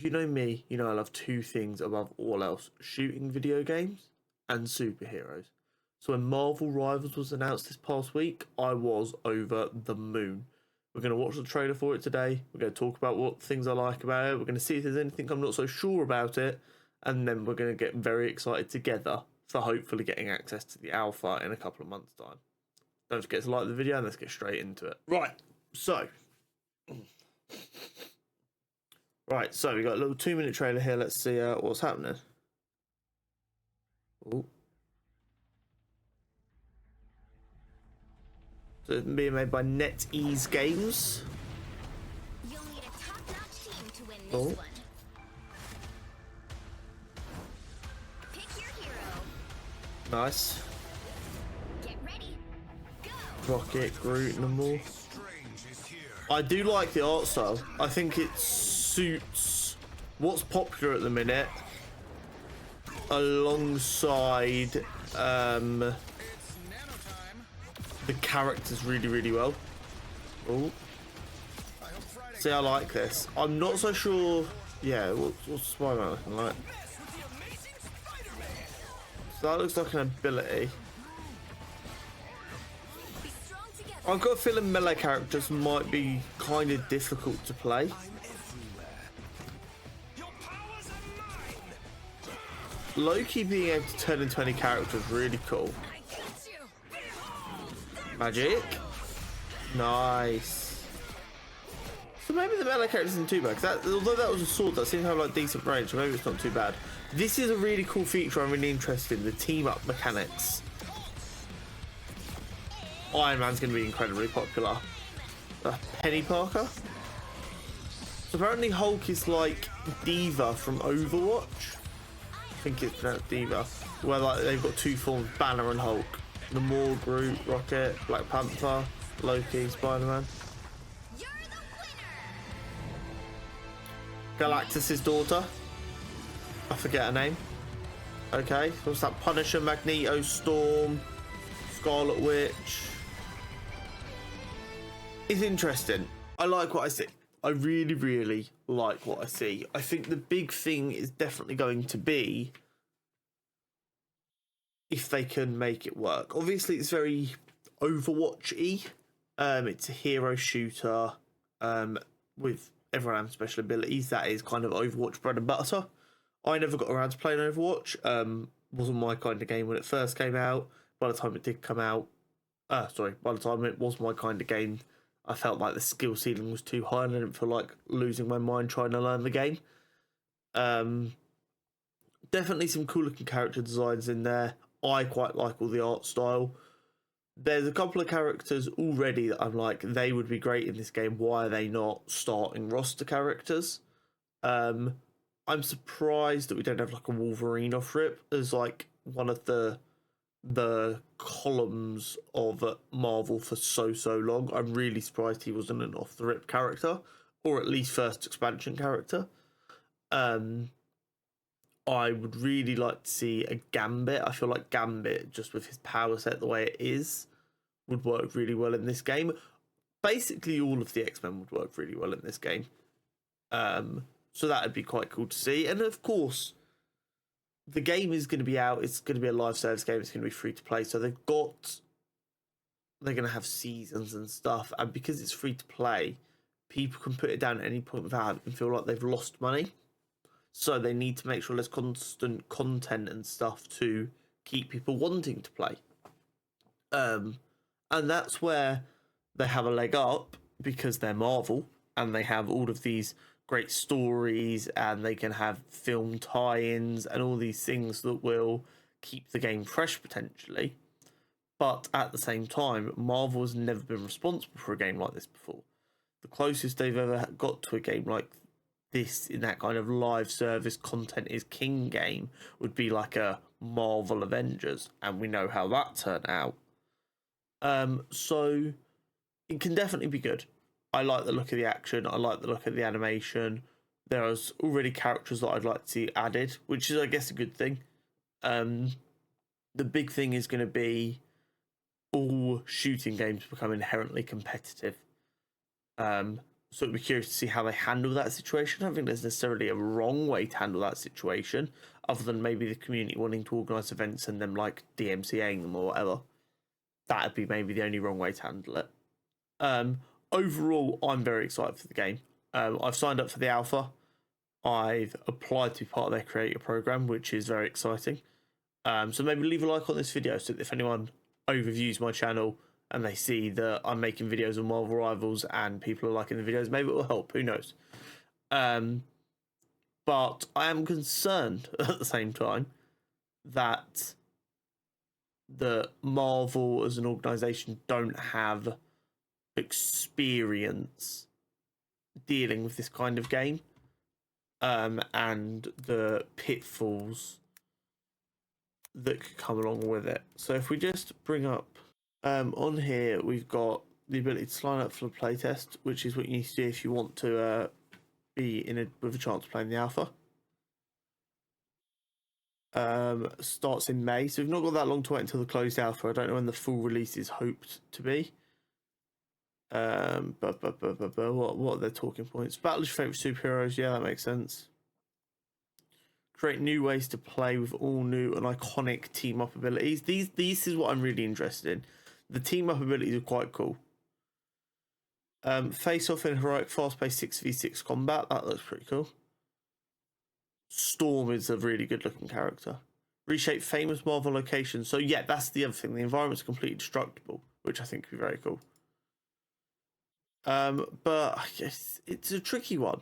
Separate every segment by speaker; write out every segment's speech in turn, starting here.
Speaker 1: You know me, you know I love two things above all else: shooting video games and superheroes. So when Marvel Rivals was announced this past week, I was over the moon. We're going to watch the trailer for it today. We're going to talk about what things I like about it. We're going to see if there's anything I'm not so sure about it. And then we're going to get very excited together for hopefully getting access to the alpha in a couple of months' time. Don't forget to like the video and let's get straight into it. Right, so we got a little 2-minute trailer here. Let's see what's happening. Ooh. So it's being made by NetEase Games.
Speaker 2: You'll need a top-notch team to win this
Speaker 1: Oh.
Speaker 2: one. Pick your hero.
Speaker 1: Nice.
Speaker 2: Get ready. Go.
Speaker 1: Rocket, Groot, and them all. I do like the art style. I think it suits what's popular at the minute alongside the characters really well. Oh, see, I like this. I'm not so sure. Yeah, what's Spider-Man looking like? So that looks like an ability. I've got a feeling melee characters might be kind of difficult to play. Loki being able to turn into any character is really cool. Magic. Nice. So maybe the melee character isn't too bad. Although that was a sword, that seems to have like decent range. So maybe it's not too bad. This is a really cool feature I'm really interested in. The team up mechanics. Iron Man's going to be incredibly popular. Penny Parker. So apparently Hulk is like Diva from Overwatch. I think it's pronounced Diva. Where like they've got two forms, Banner and Hulk. Namor, Groot, Rocket, Black Panther, Loki, Spider-Man.
Speaker 2: You're the winner.
Speaker 1: Galactus's daughter. I forget her name. Okay, what's that? Punisher, Magneto, Storm, Scarlet Witch. It's interesting. I like what I see. I really like what I see. I think the big thing is definitely going to be if they can make it work. Obviously, it's very Overwatch-y. It's a hero shooter with everyone having special abilities. That is kind of Overwatch bread and butter. I never got around to playing Overwatch. Wasn't my kind of game when it first came out. By the time it did come out, by the time it was my kind of game, I felt like the skill ceiling was too high and I didn't feel like losing my mind trying to learn the game. Definitely some cool looking character designs in there. I quite like all the art style. There's a couple of characters already that I'm like, they would be great in this game. Why are they not starting roster characters? I'm surprised that we don't have like a Wolverine off rip as like one of the columns of Marvel for so long. I'm really surprised he wasn't an off the rip character, or at least first expansion character. I would really like to see a Gambit. I feel like Gambit, just with his power set the way it is, would work really well in this game. Basically, all of the X-Men would work really well in this game. So that would be quite cool to see. And of course, the game is going to be out. It's going to be a live service game. It's going to be free to play. So they're going to have seasons and stuff. And because it's free to play, people can put it down at any point without having to feel like they've lost money. So they need to make sure there's constant content and stuff to keep people wanting to play. And that's where they have a leg up because they're Marvel and they have all of these great stories and they can have film tie-ins and all these things that will keep the game fresh potentially. But at the same time, Marvel has never been responsible for a game like this before. The closest they've ever got to a game like this in that kind of live service content is king game would be like a Marvel Avengers, and we know how that turned out. So it can definitely be good. I like the look of the action. I like the look of the animation. There's already characters that I'd like to see added, which is, I guess, a good thing. The big thing is going to be all shooting games become inherently competitive. So I'd be curious to see how they handle that situation. I don't think there's necessarily a wrong way to handle that situation, other than maybe the community wanting to organise events and them like DMCAing them or whatever. That'd be maybe the only wrong way to handle it. Overall, I'm very excited for the game. I've signed up for the alpha. I've applied to be part of their creator program, which is very exciting. So maybe leave a like on this video so that if anyone overviews my channel and they see that I'm making videos on Marvel Rivals and people are liking the videos, maybe it will help. Who knows? But I am concerned at the same time that the Marvel as an organization don't have experience dealing with this kind of game, and the pitfalls that could come along with it. So if we just bring up on here, we've got the ability to sign up for the playtest, which is what you need to do if you want to be with a chance of playing the alpha. Starts in May, so we've not got that long to wait until the closed alpha. I don't know when the full release is hoped to be. What are their talking points? Battle your favorite superheroes. Yeah, that makes sense. Create new ways to play with all new and iconic team up abilities. These is what I'm really interested in. The team up abilities are quite cool. Face off in heroic fast-paced 6v6 combat. That looks pretty cool. Storm is a really good looking character. Reshape famous Marvel locations. So yeah, that's the other thing. The environment's completely destructible, which I think would be very cool. But I guess it's a tricky one.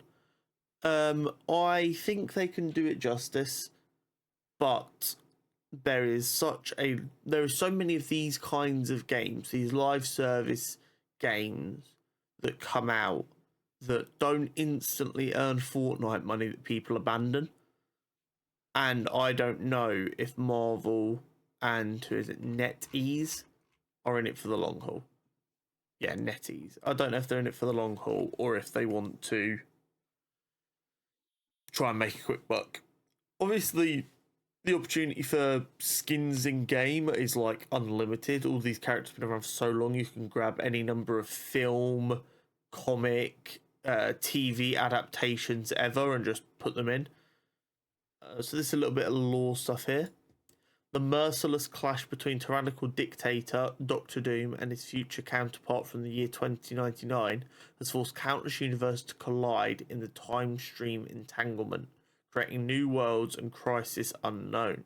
Speaker 1: I think they can do it justice, but there is so many of these kinds of games, these live service games that come out that don't instantly earn Fortnite money that people abandon. And I don't know if Marvel and who is it, NetEase are in it for the long haul. Yeah, NetEase. I don't know if they're in it for the long haul or if they want to try and make a quick buck. Obviously, the opportunity for skins in game is like unlimited. All these characters have been around for so long, you can grab any number of film, comic, TV adaptations ever and just put them in. So this is a little bit of lore stuff here. The merciless clash between tyrannical dictator Doctor Doom and his future counterpart from the year 2099 has forced countless universes to collide in the time stream entanglement, creating new worlds and crisis unknown.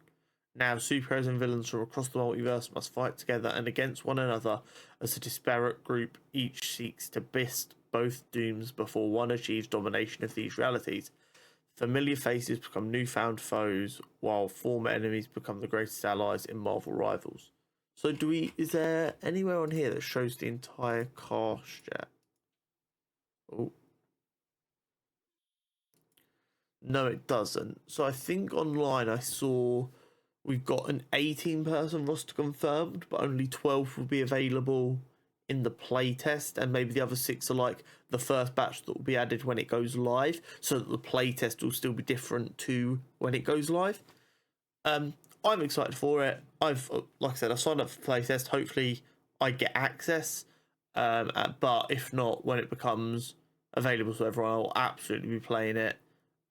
Speaker 1: Now, superheroes and villains from across the multiverse must fight together and against one another as a disparate group each seeks to best both dooms before one achieves domination of these realities. Familiar faces become newfound foes, while former enemies become the greatest allies in Marvel Rivals. So is there anywhere on here that shows the entire cast yet? Oh. No, it doesn't. So I think online I saw we've got an 18-person roster confirmed, but only 12 will be available in the playtest, and maybe the other 6 are like the first batch that will be added when it goes live, so that the playtest will still be different to when it goes live. I'm excited for it. Like I said, I've signed up for playtest. Hopefully I get access, but if not, when it becomes available to everyone, I'll absolutely be playing it.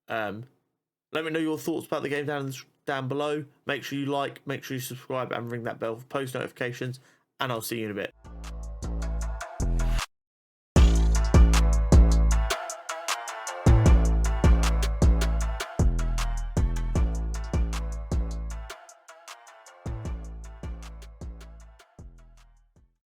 Speaker 1: Let me know your thoughts about the game down below. Make sure you like, make sure you subscribe and ring that bell for post notifications, and I'll see you in a bit.